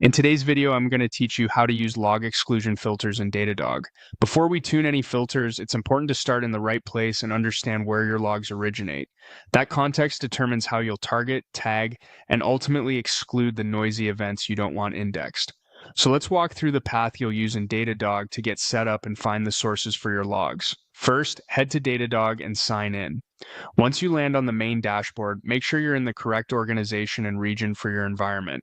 In today's video, I'm going to teach you how to use log exclusion filters in Datadog. Before we tune any filters, it's important to start in the right place and understand where your logs originate. That context determines how you'll target, tag, and ultimately exclude the noisy events you don't want indexed. So let's walk through the path you'll use in Datadog to get set up and find the sources for your logs. First, head to Datadog and sign in. Once you land on the main dashboard, make sure you're in the correct organization and region for your environment.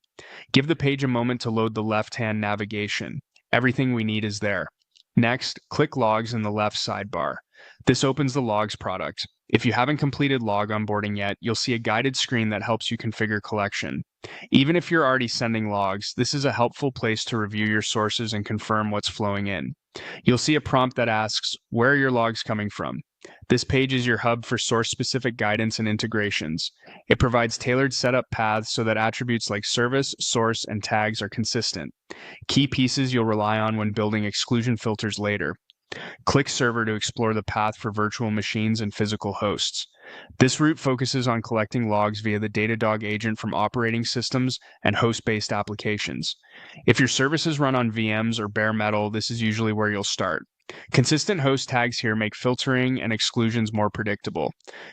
Give the page a moment to load the left-hand navigation. Everything we need is there. Next, click Logs in the left sidebar. This opens the Logs product. If you haven't completed log onboarding yet, you'll see a guided screen that helps you configure collection. Even if you're already sending logs, this is a helpful place to review your sources and confirm what's flowing in. You'll see a prompt that asks, where are your logs coming from? This page is your hub for source-specific guidance and integrations. It provides tailored setup paths so that attributes like service, source, and tags are consistent. Key pieces you'll rely on when building exclusion filters later. Click Server to explore the path for virtual machines and physical hosts. This route focuses on collecting logs via the Datadog agent from operating systems and host-based applications. If your services run on VMs or bare metal, this is usually where you'll start. Consistent host tags here make filtering and exclusions more predictable.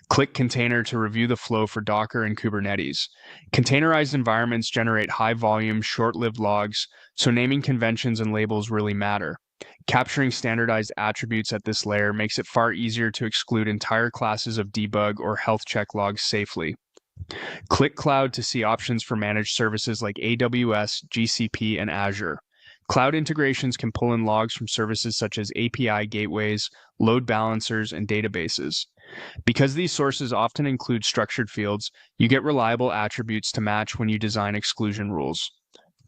Click Container to review the flow for Docker and Kubernetes. Containerized environments generate high-volume, short-lived logs, so naming conventions and labels really matter. Capturing standardized attributes at this layer makes it far easier to exclude entire classes of debug or health check logs safely. Click Cloud to see options for managed services like AWS, GCP, and Azure. Cloud integrations can pull in logs from services such as API gateways, load balancers, and databases. Because these sources often include structured fields, you get reliable attributes to match when you design exclusion rules.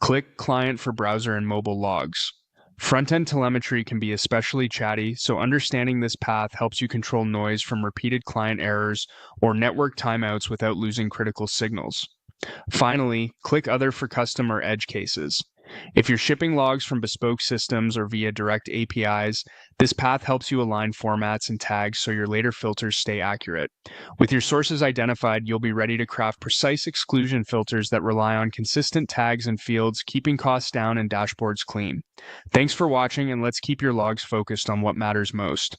Click Client for browser and mobile logs. Front-end telemetry can be especially chatty, so understanding this path helps you control noise from repeated client errors or network timeouts without losing critical signals. Finally, click Other for custom or edge cases. If you're shipping logs from bespoke systems or via direct APIs, this path helps you align formats and tags so your later filters stay accurate. With your sources identified, you'll be ready to craft precise exclusion filters that rely on consistent tags and fields, keeping costs down and dashboards clean. Thanks for watching, and let's keep your logs focused on what matters most.